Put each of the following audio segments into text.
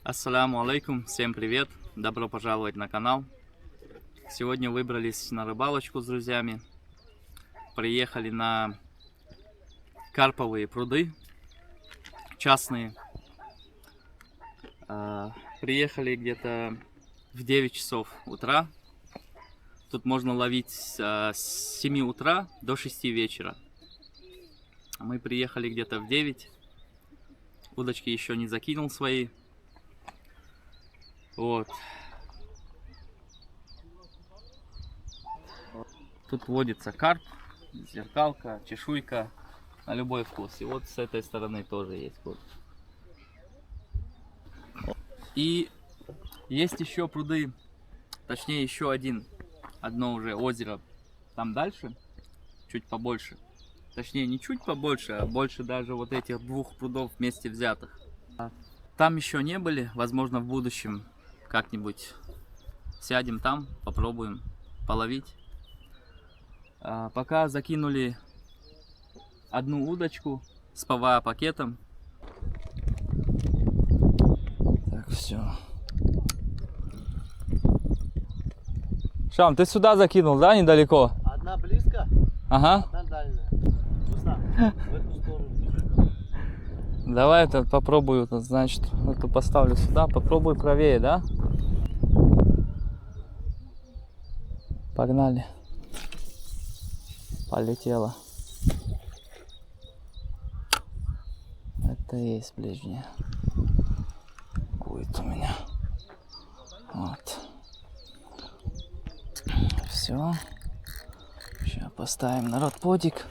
Ассаляму алейкум, всем привет, добро пожаловать на канал. Сегодня выбрались на рыбалочку с друзьями, приехали на карповые пруды, частные. Приехали где-то в 9 часов утра, тут можно ловить с 7 утра до 6 вечера. Мы приехали где-то в 9, удочки еще не закинул свои. Вот. Тут водится карп, зеркалка, чешуйка на любой вкус. И вот с этой стороны тоже есть. Вот. И есть еще пруды, точнее еще одно уже озеро там дальше, чуть побольше. Точнее не чуть побольше, а больше даже вот этих двух прудов вместе взятых. Там еще не были, возможно в будущем как-нибудь сядем там, попробуем половить. Пока закинули одну удочку с ПВА пакетом. Так, все. Шам, ты сюда закинул, да, недалеко? Одна близко, Ага. одна дальняя. Вкусно. В эту сторону. Давай это попробую, значит, эту поставлю сюда, попробуй правее, да? Погнали. Полетела. Это есть ближняя. Будет у меня. Вот. Все. Сейчас поставим на ротподик.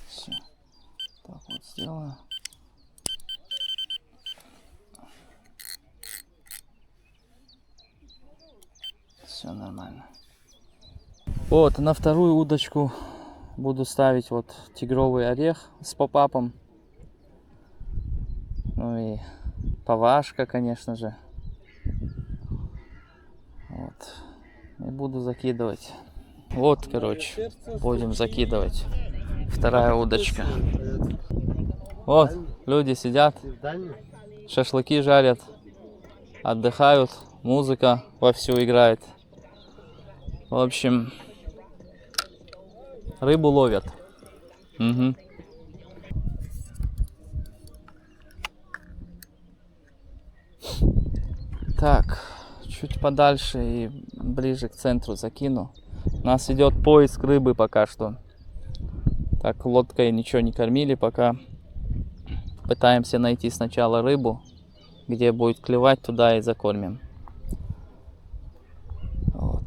Все. Так вот сделаю. Все нормально. Вот, на вторую удочку буду ставить вот тигровый орех с попапом. Ну и ПВАшка, конечно же. Вот. И буду закидывать. Вот, короче, будем закидывать. Вторая удочка. Вот, люди сидят, шашлыки жарят, отдыхают, музыка вовсю играет. В общем, рыбу ловят. Угу. Так, чуть подальше и ближе к центру закину. У нас идет поиск рыбы пока что. Так, лодкой ничего не кормили пока. Пытаемся найти сначала рыбу, где будет клевать, туда и закормим. Вот.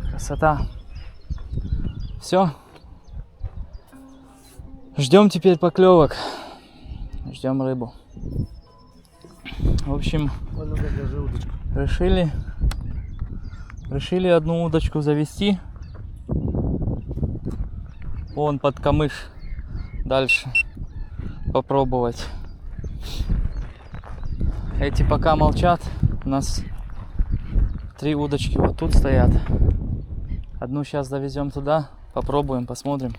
Красота. Все. Ждем теперь поклевок. Ждем рыбу. В общем, решили одну удочку завести. Вон под камыш. Дальше попробовать. Эти пока молчат. У нас 3 удочки вот тут стоят. Одну сейчас завезем туда, попробуем, посмотрим.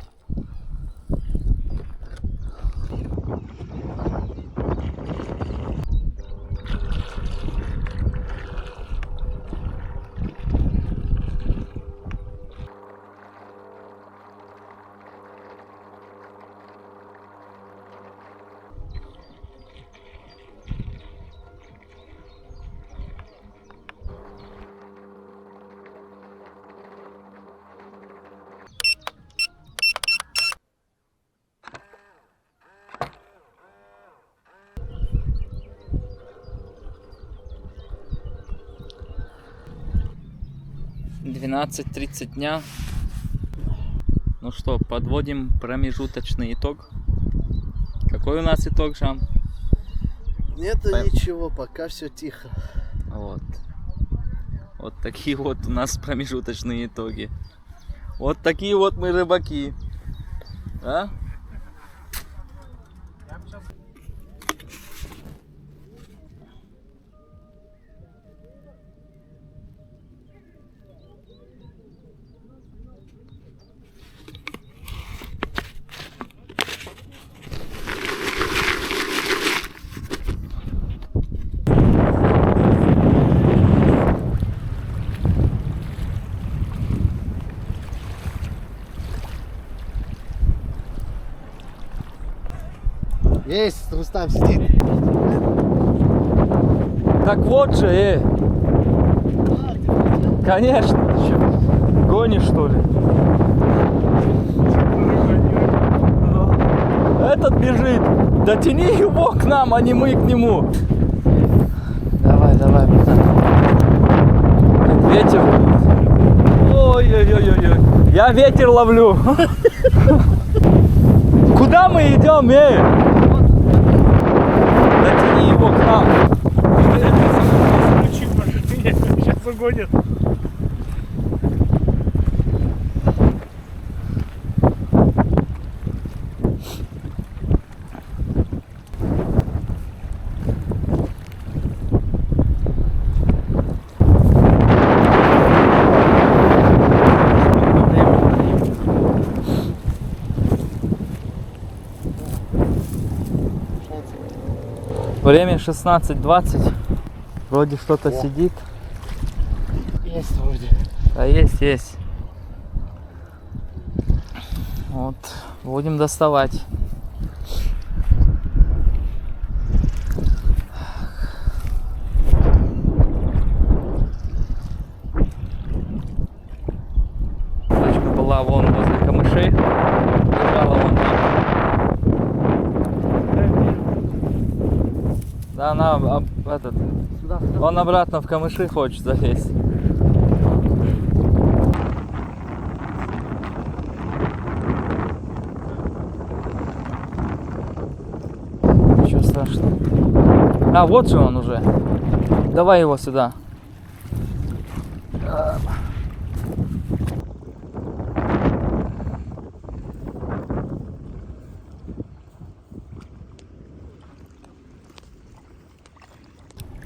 (12:30 дня). Ну что, подводим промежуточный итог. Какой у нас итог, Шам? Нет ничего, пока все тихо. Вот. Вот такие вот у нас промежуточные итоги. Вот такие вот мы рыбаки. А? Есть, Рустам сидит. Так вот же, Конечно, ты чё, гонишь что ли? Этот бежит. Да тяни его к нам, а не мы к нему. Давай, давай, братан. Ветер. Ой-ой-ой-ой. Я ветер ловлю. Куда мы идем, Да тяни его к нам. Сейчас угонит. Время 16:20. Вроде что-то сидит. Есть вроде. А есть. Вот. Будем доставать. Точка была вон возле камышей. Лежала вон там. Да, она этот. Сюда. Он обратно в камыши хочет залезть. Ничего страшного. А, вот же он уже. Давай его сюда.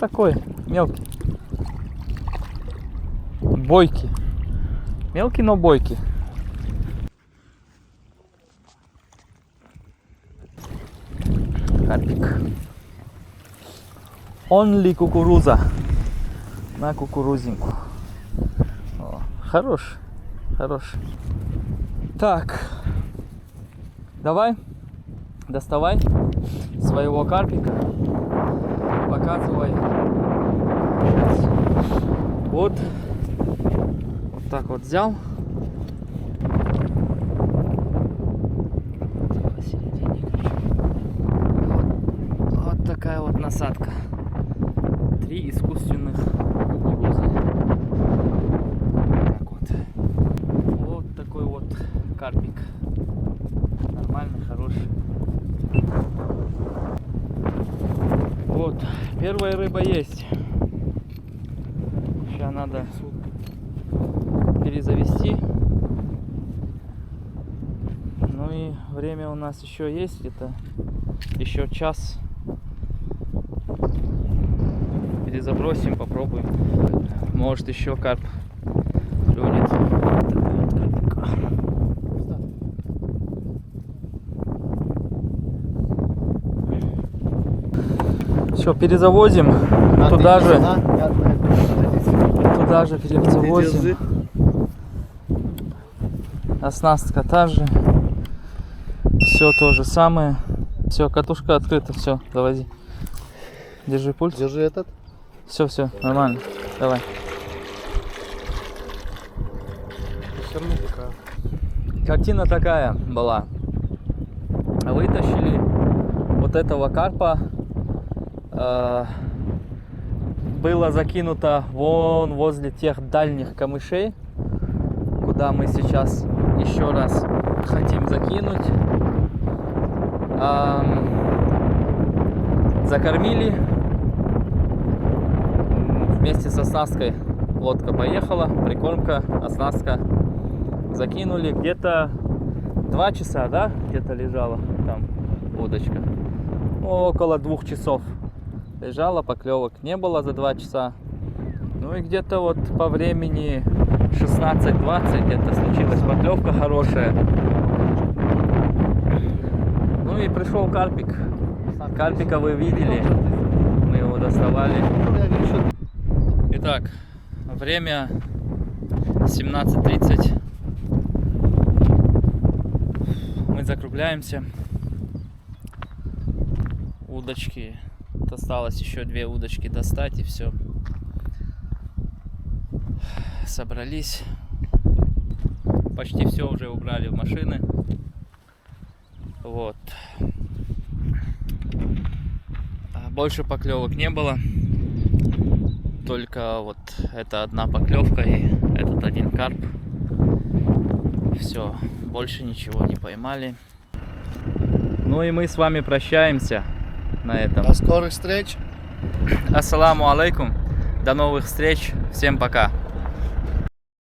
Такой мелкий. Бойкий. Мелкий, но бойкий. Карпик. Only кукуруза. На кукурузинку. О, хорош. Так. Давай. Доставай своего карпика. Показывай. Вот так вот взял. Посередине, вот такая вот насадка. 3 искусственных кукурузы. Так вот. Вот такой вот карпик. Нормальный, хороший. Вот, первая рыба есть. Сейчас надо перезавести. Ну и время у нас еще есть, это еще час. Перезабросим, попробуем. Может еще карп клюнет. Все, перезавозим. Туда же перезавозим. Оснастка та же. Все то же самое. Все, катушка открыта, все, завози. Держи пульт. Держи этот. Все, нормально. Давай. Картина такая была. Вытащили вот этого карпа. Было закинуто вон возле тех дальних камышей, куда мы сейчас еще раз хотим закинуть. закормили. Вместе с оснасткой лодка поехала, прикормка, оснастка. Закинули где-то 2 часа, да? Где-то лежала там удочка. Ну, около 2 часов лежала, поклевок не было за 2 часа. Ну и где-то вот по времени 16-20 где-то случилась поклевка хорошая. Ну и пришел карпик. Карпика вы видели, мы его доставали. Итак, время 17:30. Мы закругляемся. Удочки. Осталось еще 2 удочки достать и все. Собрались. Почти все уже убрали в машины. Вот. Больше поклевок не было. Только вот эта одна поклевка и этот один карп. Все, больше ничего не поймали. Ну и мы с вами прощаемся на этом. До скорых встреч. Ассаламу алейкум. До новых встреч. Всем пока.